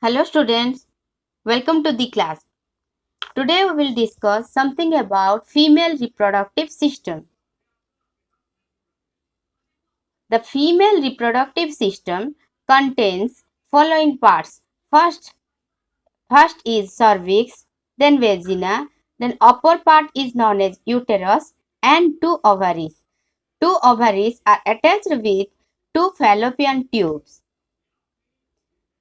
Hello students, welcome to the class. Today we will discuss something about female reproductive system. The female reproductive system contains following parts. First is cervix, then vagina, then upper part is known as uterus and two ovaries. Two ovaries are attached with two fallopian tubes.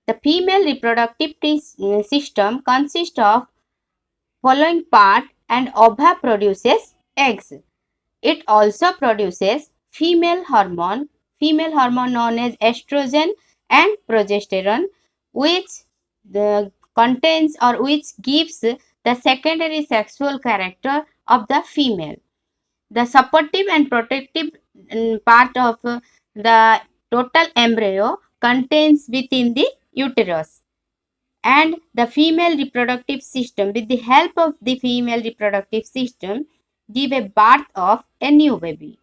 The female reproductive system consists of following part, and ova produces eggs. It also produces female hormone known as estrogen and progesterone, which contains or which gives the secondary sexual character of the female. The supportive and protective part of the total embryo contains within the uterus. And the female reproductive system, with the help of the female reproductive system, give a birth of a new baby.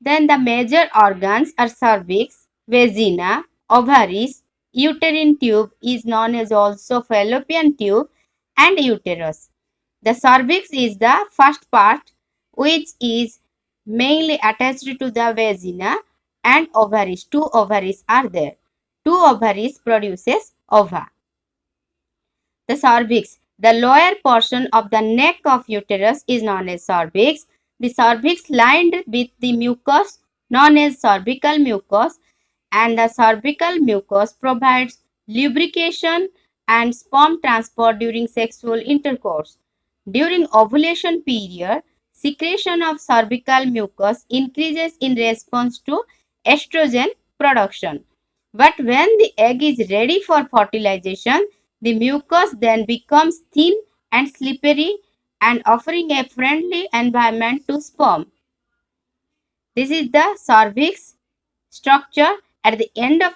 Then the major organs are cervix, vagina, ovaries, uterine tube is known as also fallopian tube, and uterus. The cervix is the first part, which is mainly attached to the vagina, and ovaries. Two ovaries are there. Two ovaries produces ova. The cervix, the lower portion of the neck of uterus is known as cervix. The cervix lined with the mucus known as cervical mucus, and the cervical mucus provides lubrication and sperm transport during sexual intercourse. During ovulation period, secretion of cervical mucus increases in response to estrogen production. But when the egg is ready for fertilization, the mucus then becomes thin and slippery and offering a friendly environment to sperm. This is the cervix structure. At the end of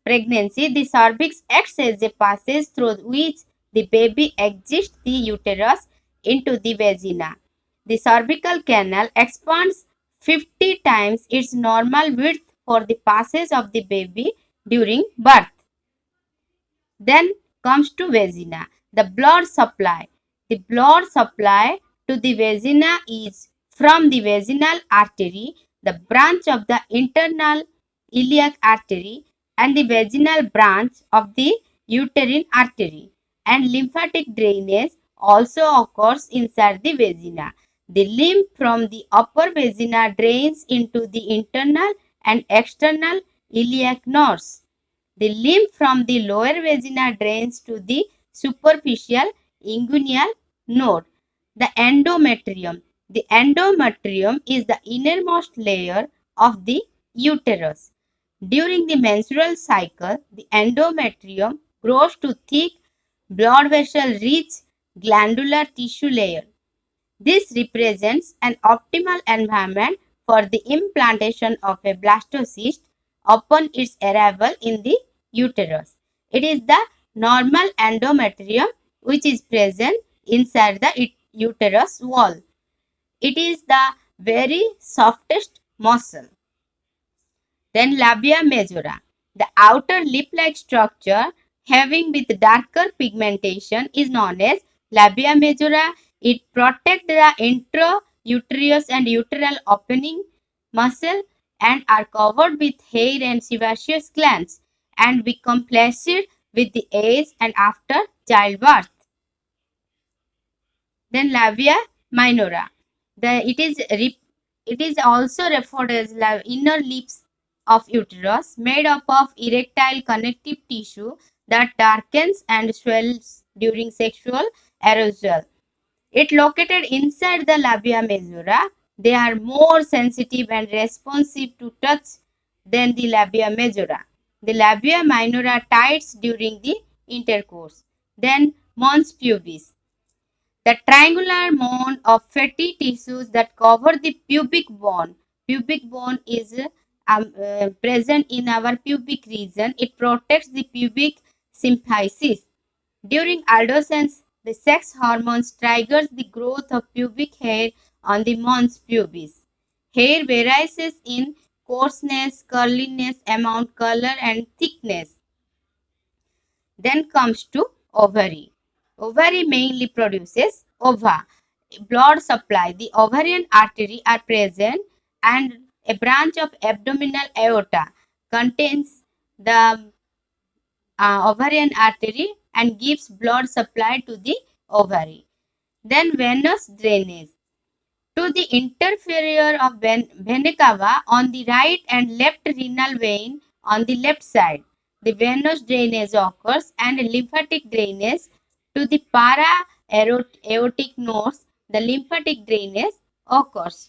pregnancy, the cervix acts as a passage through which the baby exits the uterus into the vagina. The cervical canal expands 50 times its normal width for the passage of the baby during birth. Then comes to vagina. The blood supply. The blood supply to the vagina is from the vaginal artery, the branch of the internal iliac artery, and the vaginal branch of the uterine artery. And lymphatic drainage also occurs inside the vagina. The lymph from the upper vagina drains into the internal and external iliac nodes. The lymph from the lower vagina drains to the superficial inguinal node. The endometrium. The endometrium is the innermost layer of the uterus. During the menstrual cycle, the endometrium grows to thick, blood vessel-rich glandular tissue layer. This represents an optimal environment for the implantation of a blastocyst upon its arrival in the uterus. It is the normal endometrium which is present inside the uterus wall. It is the very softest muscle. Then labia majora, the outer lip-like structure having with darker pigmentation is known as labia majora. It protects the intrauterus and uteral opening muscle and are covered with hair and sebaceous glands and become flaccid with the age and after childbirth. Then labia minora. It is also referred as inner lips of uterus, made up of erectile connective tissue that darkens and swells during sexual arousal. It located inside the labia majora. They are more sensitive and responsive to touch than the labia majora. The labia minora tights during the intercourse. Then Mons Pubis, the triangular mound of fatty tissues that cover the pubic bone. Pubic bone is present in our pubic region. It protects the pubic symphysis. During adolescence, The sex hormones triggers the growth of pubic hair on the Mons Pubis. Hair varies in coarseness, curliness, amount, color and thickness. Then comes to ovary. Ovary mainly produces ova, blood supply. The ovarian artery are present and a branch of abdominal aorta contains the ovarian artery and gives blood supply to the ovary. Then venous drainage. To the interferior of vena cava on the right and left renal vein on the left side. The venous drainage occurs and lymphatic drainage to the para-aortic nodes. The lymphatic drainage occurs.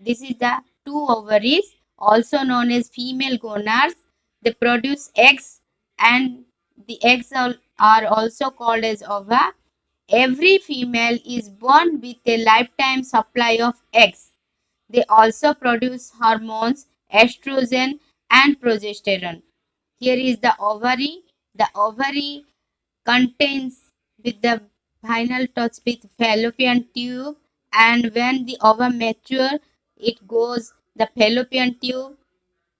This is the two ovaries, also known as female gonads. They produce eggs and the eggs are also called as ova. Every female is born with a lifetime supply of eggs. They also produce hormones, estrogen and progesterone. Here is the ovary. The ovary contains with the final touch with fallopian tube, and when the ova mature it goes the fallopian tube,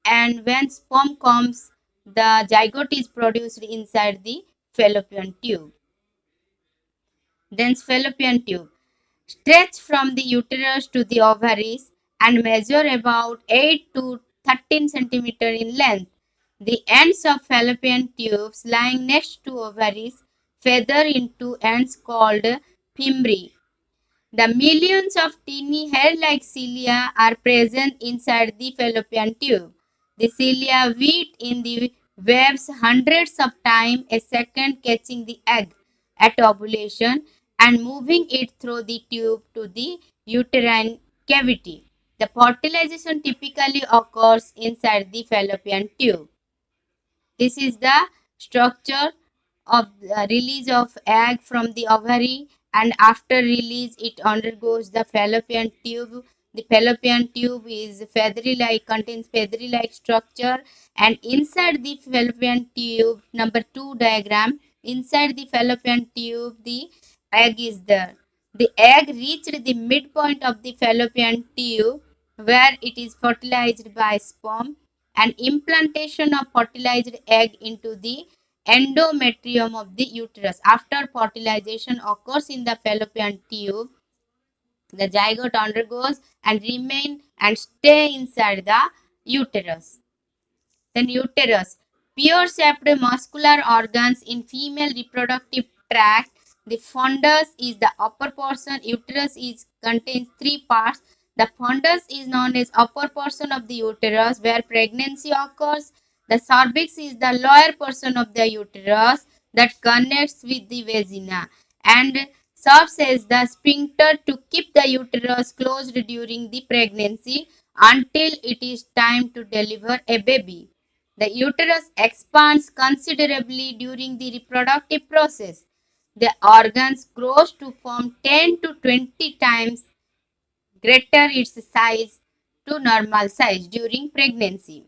and when sperm comes the zygote is produced inside the fallopian tube. Then fallopian tube stretch from the uterus to the ovaries and measure about 8 to 13 centimeter in length. The ends of fallopian tubes lying next to ovaries feather into ends called fimbriae. The millions of teeny hair-like cilia are present inside the fallopian tube. The cilia weave in the waves hundreds of times a second, catching the egg at ovulation and moving it through the tube to the uterine cavity. The fertilization typically occurs inside the fallopian tube. This is the structure of the release of egg from the ovary, and after release it undergoes the fallopian tube. The fallopian tube is feathery like, contains feathery like structure, and inside the fallopian tube, number 2 diagram, inside the fallopian tube the egg is there. The egg reached the midpoint of the fallopian tube where it is fertilized by sperm, and implantation of fertilized egg into the endometrium of the uterus. After fertilization occurs in the fallopian tube, the zygote undergoes and remain and stay inside the uterus. Then uterus, pear-shaped muscular organs in female reproductive tract. The fundus is the upper portion. Uterus is contains three parts. The fundus is known as upper portion of the uterus where pregnancy occurs. The cervix is the lower portion of the uterus that connects with the vagina and serves as the sphincter to keep the uterus closed during the pregnancy until it is time to deliver a baby. The uterus expands considerably during the reproductive process. The organs grows to form 10 to 20 times greater its size to normal size during pregnancy.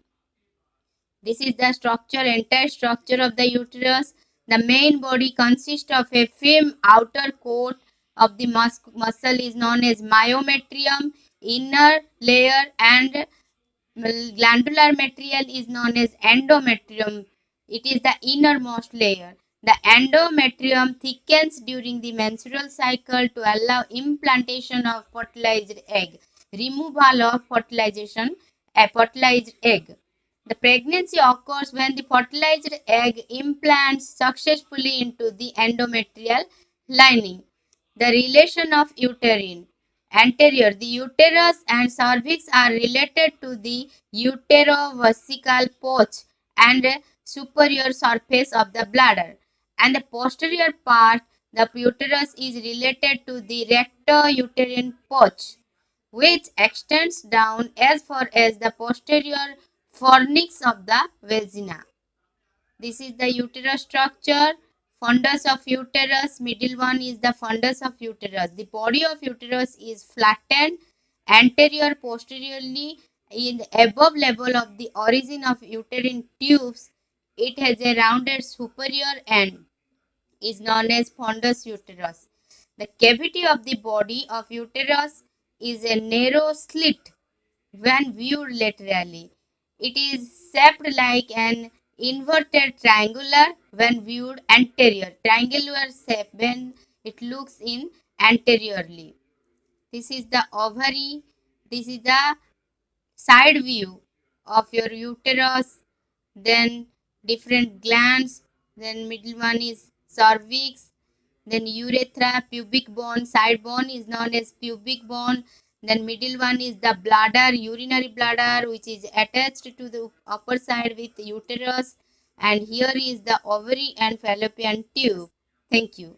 This is the structure, entire structure of the uterus. The main body consists of a firm outer coat of the muscle is known as myometrium, inner layer, and glandular material is known as endometrium. It is the innermost layer. The endometrium thickens during the menstrual cycle to allow implantation of fertilized egg. Removal of a fertilized egg. The pregnancy occurs when the fertilized egg implants successfully into the endometrial lining. The relation of uterine. Anterior. The uterus and cervix are related to the uterovesical pouch and superior surface of the bladder. And the posterior part, the uterus is related to the recto-uterine pouch, which extends down as far as the posterior fornix of the vagina. This is the uterus structure. Fundus of uterus, middle one is the fundus of uterus. The body of uterus is flattened anterior posteriorly in the above level of the origin of uterine tubes. It has a rounded superior end. is known as fundus uterus. The cavity of the body of uterus is a narrow slit when viewed laterally. It is shaped like an inverted triangular when viewed anterior. Triangular shape when it looks in anteriorly. This is the ovary. This is the side view of your uterus. Then different glands. Then middle one is cervix. Then urethra, pubic bone, side bone is known as pubic bone. Then middle one is the bladder, urinary bladder, which is attached to the upper side with uterus. And here is the ovary and fallopian tube. Thank you.